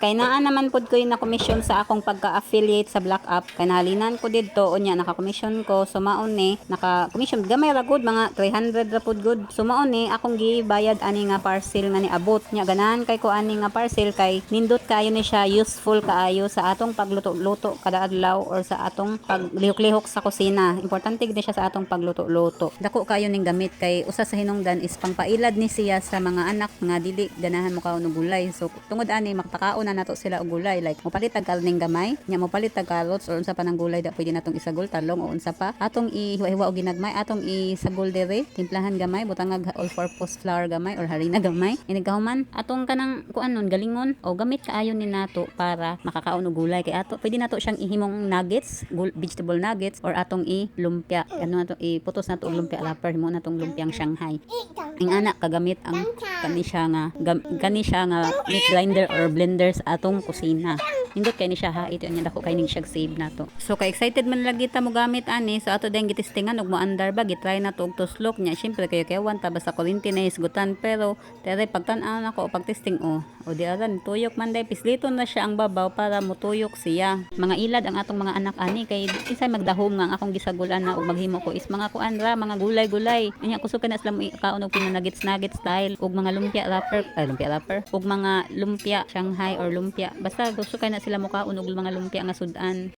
Kay naa naman pud ko yung na-commission sa akong pagka-affiliate sa Black App. Kay nahalinan ko didto unya naka-commission ko. So maon ni naka-commission gamay ra gud mga 300 ra pud gud. So maon ni akong gibayad ani nga parcel nga niabot. Nya ganahan kay ko ani nga parcel kay nindot kayo ni siya, useful kaayo sa atong pagluto-luto kada adlaw or sa atong paglihok-lihok sa kusina. Importante gid siya sa atong pagluto-luto. Dako kayo ning gamit kay usa sa hinungdan is pangpailad ni siya sa mga anak nga dili ganahan mo kaon og gulay. So tungod ani makapakaon na nato sila og gulay, like mopalit tag karning gamay nya mopalit tag carrots or unsa pa nang gulay da pwede natong isagol, talong o unsa pa atong ihiwa-hiwa og ginagmay, atong isagol dire, timplahan gamay, butangag all purpose flour gamay or harina gamay, inigkahuman atong kanang kuanon galingon o gamit kaayo ni nato para makakaon og gulay. Kay ato pwede nato siyang ihimong nuggets, vegetable nuggets, or atong lumpia, ano nato iputos nato og lumpia wrapper, himo natong lumpiang Shanghai. Ang anak kagamit ang kani siya nga meat grinder or blender sa atong kusina. Indot kay ni siya ha, ito nya dako kay ning siya save nato. So kay excited man lagi ta mo gamit ani, so ato dayang gitistingan og moandar ba, gitry na to og tuslok nya. Syempre kayo kewan ta basta kuryente na hisgutan, pero tere pagtan-aw nako o pagtesting o di aran tuyok man day, pislito na siya ang babaw para motuyok siya. Mga ilad ang atong mga anak ani kay isay magdahom nga ang akong gisagulan na og maghimo ko is mga kuan ra, mga gulay-gulay. Nya kusog na sila mo kaon og pinanagits-nagits style og mga lumpia wrapper og mga lumpia Shanghai or lumpia, basta gusto kay na sila mukaon og mga lumpia nga sudan.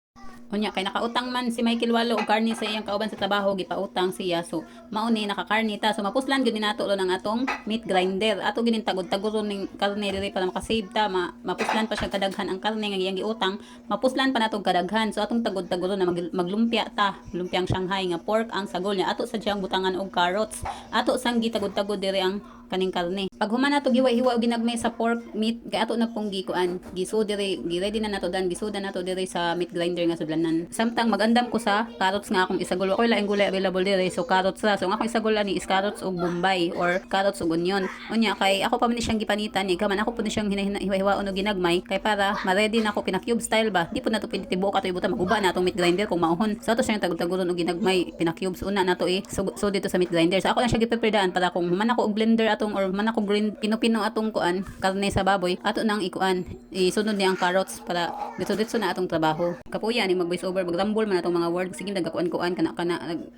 Unya kay nakautang man si Michael Walo og karni sa iyang kauban sa trabaho, gipautang siya. So mao ni nakakarni ta, so mapuslan gyud ni nato lo ng atong meat grinder. Ato ginin tagod-tagoron ning karne diri para makasave ta, mapuslan pa siya kadaghan ang karne nga iyang giutang, mapuslan pa nato kadaghan. So atong tagod-tagoron na maglumpia ta, lumpiang Shanghai nga pork ang sagol niya. Ato sa siyang butangan og carrots, ato sang gitagod-tagod diri ang kaning karne. Pag human nato giwa-hiwa og ginagmay sa pork meat, kay ato na pong gikuan giso diri, gi-ready na nato dan gisuda nato diri sa meat grinder nga sudlanan. Samtang magandam ko sa carrots nga akong isagol, ko laing gulay available diri, so carrots ra. So ang akong isagol ani is carrots ug bombay or carrots ug onion. Unya kay ako pa man ni siyang gipanitan ni gaman ako pud ni siyang hiwa-hiwaon og ginagmay kay para ma-ready na ako pina-cube style ba. Di pud nato pwede tibuok ato ibuta, maguba na atong meat grinder kung maohon. So ato siyang tagod-tagodon og ginagmay, pina-cubes una nato so dito sa meat grinder. So ako lang siya gipreparedaan para kung man ako og blender atong or man ako pino-pino atong kuan karne sa baboy, ato nang ikuan isunod ni ang carrots para dito na atong trabaho. Kapuya ni mag-voice over, magrambol man atong mga word, sige nagakuan-kuan kana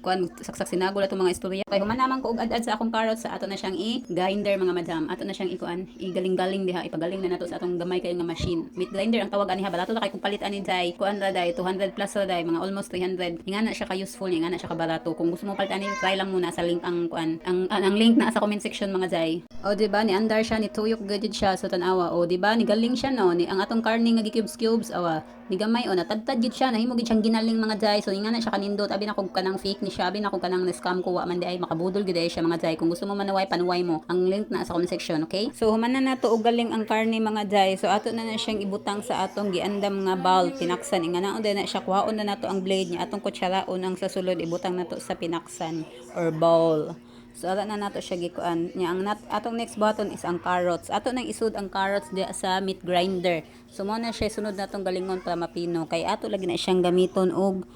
kuan saksak sinagol atong mga istorya. Kay human naman ko og ad-ad sa akong carrots, sa ato na siyang i-grinder mga madam, ato na siyang ikuan igaling-galing diha, ipagaling na nato sa atong gamay kay nga machine. Meat grinder ang tawag ani ha, barato na kay kung palit ani day kuan ra day 200 plus ra day, mga almost 300. Ingana siya ka useful, ingana siya ka barato. Kung gusto mo palit ani, try lang muna sa link ang kuan ang link na sa comment section mga day. O diba ni andar siya, ni tuyok gadid siya sa tanawa. O diba ni galing siya no, ni ang atong karne nga gi-cubes awa ni gamay o natadtad gid siya, nahimo gid siyang ginaling mga jay. So ingana siya kanindot, abi na kog kanang fake ni siya, abi na kog kanang na-scam ko wa man di ay makabudol gid ay siya mga jay. Kung gusto mo manuway, panuway mo, ang link na sa comment section, okay? So human na nato og galing ang karne mga jay. So ato na siyang ibutang sa atong giandam nga bowl, pinaksan. Ingana on na siya, kuhaon na nato ang blade niya, atong kutsaraon ang sa sulod ibutang nato sa pinaksan or bowl. So ara na nato siya gikuan nya. Ang atong next button is ang carrots. Ato nang isud ang carrots diya sa meat grinder. So mo na siya sunod natong galingon para mapino, kay ato lagi na siyang gamiton og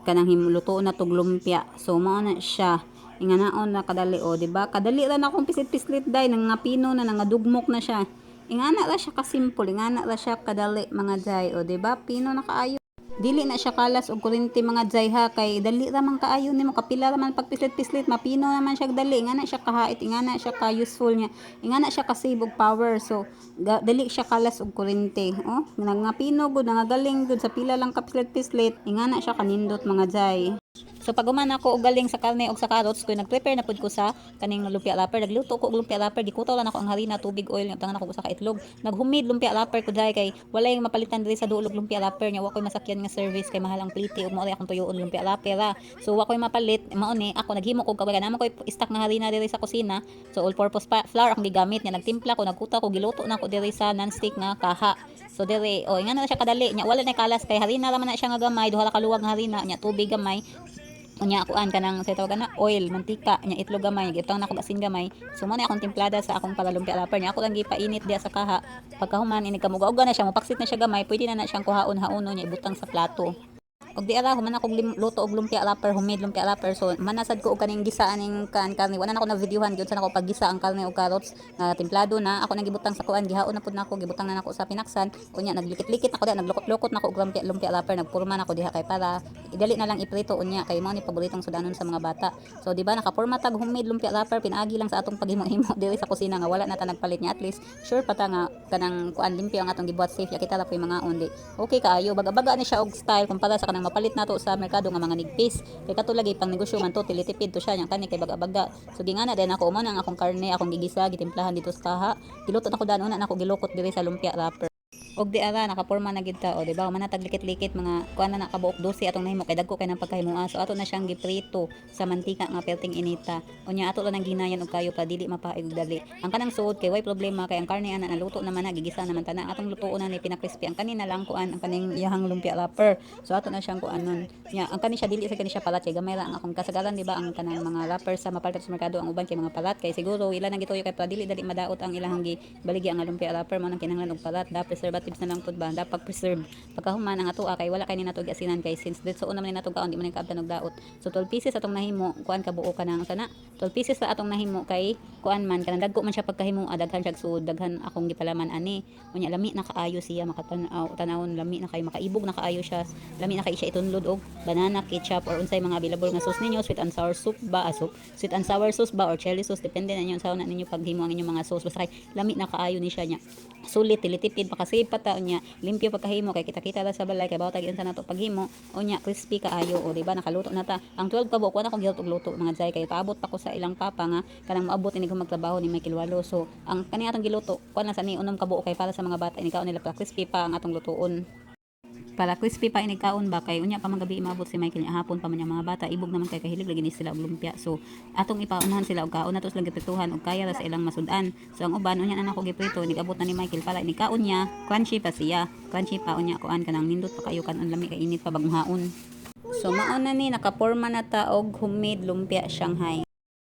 kanang himuluto na tog lumpia. So mo na siya inganaon na kadali o diba, kadali ra na akong pislit-pislit day nang ngapino na nangadugmok na siya. Ingana ra siya ka simple, ingana ra siya kadali mga jay o diba, pino na kaayo. Dili na siya kalas og kuryente mga jay ha, kay dali ra man kaayo nimo, kapila ra man pag pislit-pislit, mapino naman siya dali, ingana siya kahait, ingana siya ka useful niya, ingana siya ka save og power. So dali siya kalas og kuryente. Oh, nangapino gud, nangagaling gud sa pila lang ka pislit-pislit, ingana siya kanindot mga jay. So pag human ako og galing sa karne og sa carrots, ko nag-prepare na pud ko sa kaning lumpia wrapper. Nagluto ko og lumpia wrapper, gikutaw lang ako ang harina, tubig, oil, tangan ako usa ka itlog. Naghumid lumpia wrapper ko dai kay walay mapalitan diri sa duolog lumpia wrapper nya, wa koy masakyan nga service kay mahal ang pliti ug mao ray akong tuyoon lumpia wrapper ra. So wa koy mapalit, mao ni ako naghimo ko kay naman koy stock nga harina diri sa kusina. So all purpose flour akong gigamit nya, nagtimpla ko, nagkuta ko, giluto na ko diri sa non-stick nga kaha. So diri ingana na siya kadali nya, wala na kalas kay harina ra man na siya nga gamay, duha ra ka luwag nga harina nya, tubig gamay. Unya kuan kanang sa tawag na oil, mantika, nya itlog gamay, gitang nako asin gamay. So mo na akong timplada sa akong palalumpia wrapper nya, ako lang gipainit diya sa kaha. Pagkahuman ini kamuga-uga na siya, mapaksit na siya gamay, pwede na na siyang kuhaon-haonon nya ibutang sa plato. Og di ara human ako luto og lumpia wrapper, homemade lumpia wrapper. So manasad ko og kaning gisaan ning karne. Wala na ako na videohan gyud sa nako paggisa ang karne og carrots nga templado na. Ako nang gibutang sa kuan, gihaon na pud nako, gibutang na nako sa pinaksan. Unya naglikit-likit nako diha, naglukot-lukot nako og lumpia wrapper, nagpurma nako diha kay para idali na lang iprito unya kay mao ni paboritong sudanon sa mga bata. So di ba nakapurma tag homemade lumpia wrapper, pinaagi lang sa atong paghimo-himo diri sa kusina nga wala na ta nagpalit niya, at least sure pa ta nga kanang kuan limpyo ang atong gibuhat safe ya kita ra poy mga undi. Okay kaayo, baga-baga ni siya og style kumpara sa kanang mapalit nato sa merkado nga mga nigpis. Kay katulagi pang negosyo man to, tilitipid to siya yang kani kay baga-baga. So gingana din ako mo nang akong karne, akong gigisa, gitimplahan dito sa taha. Giluto nako dan una nako gilukot diri sa lumpia wrapper. Og di ara nakaporma na gid ta, o di ba manatag likit-likit mga kuan na nakabuok 12 atong nahimo kay dagko kay nang pagkahimuan. So ato na siyang giprito sa mantika nga perting inita. Unya ato lang nang ginayan og kayo pa dili mapaig og dali. Ang kanang suod kay way problema kay ang karne ana naluto naman na, gigisa naman tanan. Atong lutoon na ni pinakrispy ang kanina lang kuan ang kaning iyahang lumpia wrapper. So ato na siyang kuanon. Nya ang kani siya dili sa kani siya palat kay gamay ra ang akong kasagaran, di ba ang kanang mga wrapper sa mapalit sa merkado, ang uban kay mga palat kay siguro ila nang gituyo kay pa dili dali madaot ang ilahang gibaligi ang lumpia wrapper mo nang kinahanglan og palat. Da preservatives na lang pud ba, dapat preserve pagkahuman ang ato kay wala kay ni nato giasinan kay since dito una man ni nato kaon di man kaabtan og daot. So 12 pieces atong nahimo, kuan kabuo ka nang sana 12 pieces sa atong nahimo kay kuan man kanang dagko man siya pagkahimo, daghan siya suod, daghan akong gipalaman ani. Unya lami na kaayo siya, makatanaw tanawon, lami na kay makaibog na kaayo siya, lami na kay siya itunlod og banana ketchup or unsay mga available nga sauce ninyo, sweet and sour soup ba, sweet and sour sauce ba or chili sauce, depende na inyo sa una ninyo paghimo ang inyong mga sauce. Basta kay lami na kaayo ni siya nya. Sulit tilitipid makasave pa ta unya, limpyo pagkahimo kay kita-kita ra sa balay kay bawat sa nato paghimo. Unya crispy kaayo, o di ba nakaluto na ta. Ang 12 ka buok na akong gihot og luto mga jay kay paabot pa ko sa ilang papa nga kanang maabot ini ko magtrabaho ni Michael Walo. So ang kani atong giluto kuan na sa ni unom ka buok kay para sa mga bata ini kaon nila pa crispy pa ang atong lutoon. Para crispy pa ini kaon ba kay unya pa magabi imabot si Michael nya hapon pa man yung mga bata, ibog naman kay kahilig lagi ni sila og lumpia. So atong ipaunahan sila og kaon nato sila giprituhan og kaya ra sa ilang masudan. So ang uban unya na nako giprito nigabot na ni Michael para ni kaon niya crunchy pa siya, crunchy pa unya kuan kanang nindot pa kayo kanon lami kay init pa bagong haon. So mao na ni nakaporma na ta og homemade lumpia Shanghai.